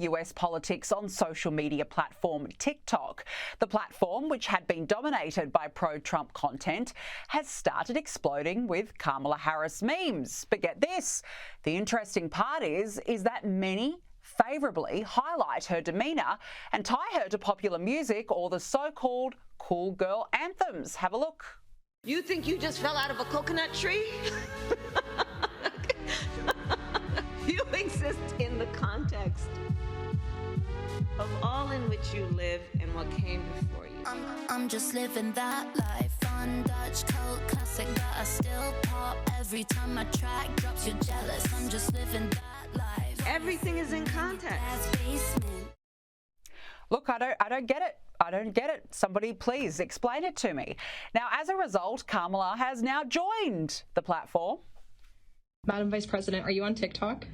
US politics on social media platform TikTok. The platform, which had been dominated by pro-Trump content, has started exploding with Kamala Harris memes. But get this, the interesting part is that many favourably highlight her demeanour and tie her to popular music or the so-called cool girl anthems. Have a look. You think you just fell out of a coconut tree? You exist in the context of all in which you live and what came before you. I'm just living that life. Fun Dutch coat classic that I still pop every time my track drops. You're jealous. I'm just living that life. Everything is in context. Look, I don't get it. I don't get it. Somebody please explain it to me. Now, as a result, Kamala has now joined the platform. Madam Vice President, are you on TikTok?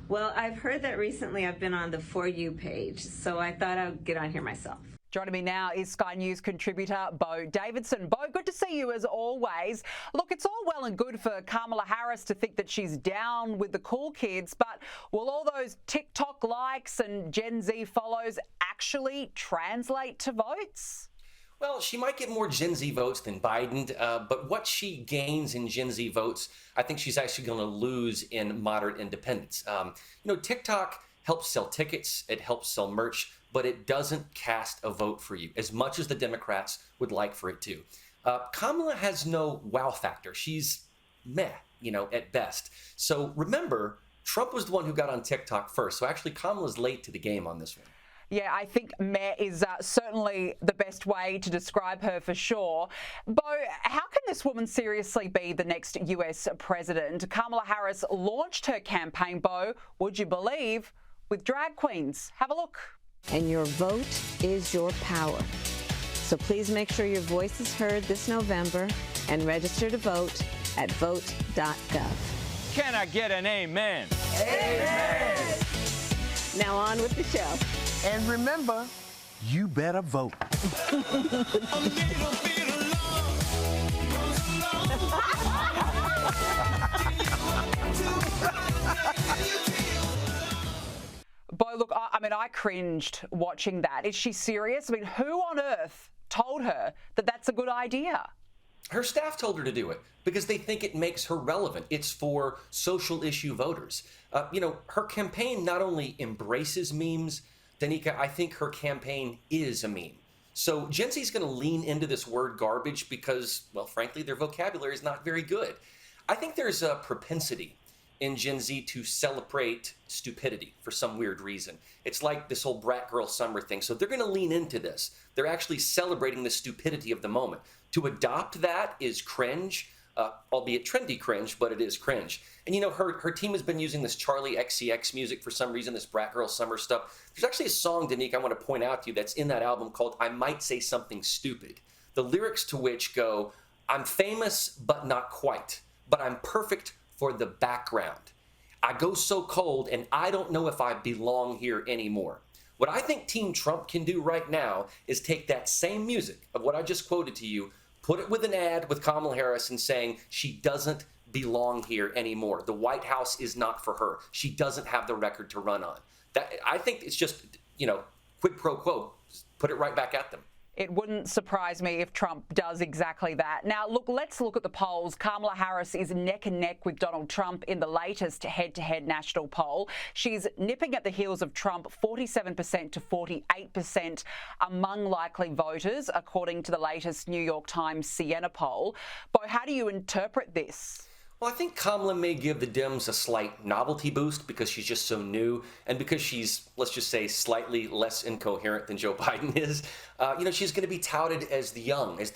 Well, I've heard that recently I've been on the For You page, so I thought I'd get on here myself. Joining me now is Sky News contributor Beau Davidson. Beau, good to see you as always. Look, it's all well and good for Kamala Harris to think that she's down with the cool kids, but will all those TikTok likes and Gen Z follows actually translate to votes? Well, she might get more Gen Z votes than Biden, but what she gains in Gen Z votes, I think she's actually going to lose in moderate independents. TikTok helps sell tickets, it helps sell merch, but it doesn't cast a vote for you as much as the Democrats would like for it to. Kamala has no wow factor. She's meh, at best. So remember, Trump was the one who got on TikTok first. So actually, Kamala's late to the game on this one. Yeah, I think meh is certainly the best way to describe her for sure. Beau, how can this woman seriously be the next US president? Kamala Harris launched her campaign, Beau, would you believe, with drag queens. Have a look. And your vote is your power. So please make sure your voice is heard this November and register to vote at vote.gov. Can I get an amen? Amen. Now on with the show. And remember, you better vote. Beau, look, I cringed watching that. Is she serious? Who on earth told her that that's a good idea? Her staff told her to do it because they think it makes her relevant. It's for social issue voters. Her campaign not only embraces memes, Danica, I think her campaign is a meme. So Gen Z is going to lean into this word garbage because, well, frankly, their vocabulary is not very good. I think there's a propensity in Gen Z to celebrate stupidity for some weird reason. It's like this whole brat girl summer thing. So they're going to lean into this. They're actually celebrating the stupidity of the moment. To adopt that is cringe, albeit trendy cringe, but it is cringe. And her team has been using this Charlie XCX music for some reason, this brat girl summer stuff. There's actually a song, Danica, I want to point out to you that's in that album called I Might Say Something Stupid. The lyrics to which go, I'm famous, but not quite, but I'm perfect for the background. I go so cold and I don't know if I belong here anymore. What I think Team Trump can do right now is take that same music of what I just quoted to you, put it with an ad with Kamala Harris and saying she doesn't belong here anymore. The White House is not for her. She doesn't have the record to run on. That, I think it's just, quid pro quo. Just put it right back at them. It wouldn't surprise me if Trump does exactly that. Now, look, let's look at the polls. Kamala Harris is neck and neck with Donald Trump in the latest head-to-head national poll. She's nipping at the heels of Trump 47% to 48% among likely voters, according to the latest New York Times Siena poll. Beau, how do you interpret this? Well, I think Kamala may give the Dems a slight novelty boost because she's just so new and because she's, let's just say, slightly less incoherent than Joe Biden is. She's going to be touted as the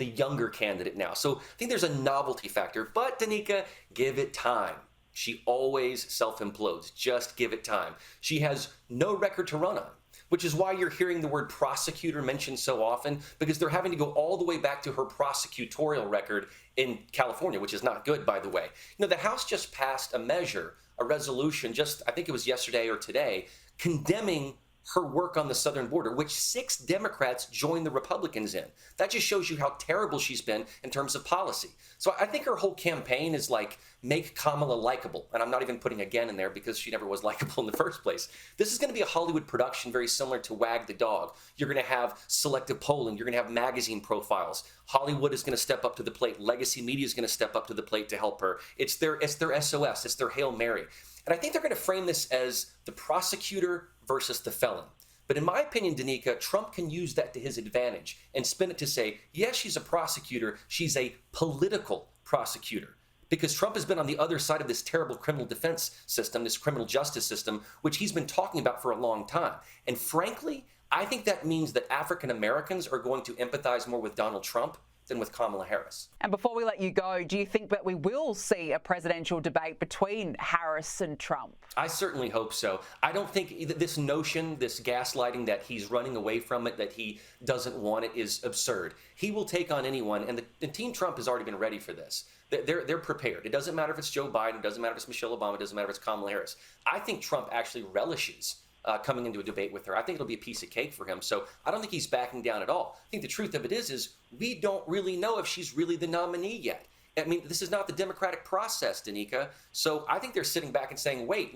younger candidate now. So I think there's a novelty factor. But, Danica, give it time. She always self-implodes. Just give it time. She has no record to run on, which is why you're hearing the word prosecutor mentioned so often, because they're having to go all the way back to her prosecutorial record in California, which is not good, by the way. The House just passed a resolution, I think it was yesterday or today, condemning her work on the southern border, which 6 Democrats joined the Republicans in. That just shows you how terrible she's been in terms of policy. So I think her whole campaign is like make Kamala likable. And I'm not even putting again in there because she never was likable in the first place. This is going to be a Hollywood production very similar to Wag the Dog. You're going to have selective polling. You're going to have magazine profiles. Hollywood is going to step up to the plate. Legacy media is going to step up to the plate to help her. It's their SOS. It's their Hail Mary. And I think they're going to frame this as the prosecutor versus the felon. But in my opinion, Danica, Trump can use that to his advantage and spin it to say, yes, she's a prosecutor. She's a political prosecutor. Because Trump has been on the other side of this terrible criminal defense system, this criminal justice system, which he's been talking about for a long time. And frankly, I think that means that African Americans are going to empathize more with Donald Trump than with Kamala Harris. And before we let you go, do you think that we will see a presidential debate between Harris and Trump? I certainly hope so. I don't think this notion, this gaslighting that he's running away from it, that he doesn't want it, is absurd. He will take on anyone, and the Team Trump has already been ready for this. They're prepared. It doesn't matter if it's Joe Biden, it doesn't matter if it's Michelle Obama, it doesn't matter if it's Kamala Harris. I think Trump actually relishes coming into a debate with her. I think it'll be a piece of cake for him. So I don't think he's backing down at all. I think the truth of it is we don't really know if she's really the nominee yet. I mean, this is not the democratic process, Danica. So I think they're sitting back and saying, wait,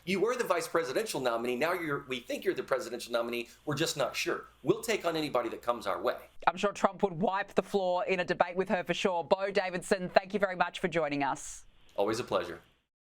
you were the vice presidential nominee. Now we think you're the presidential nominee. We're just not sure. We'll take on anybody that comes our way. I'm sure Trump would wipe the floor in a debate with her for sure. Beau Davidson, thank you very much for joining us. Always a pleasure.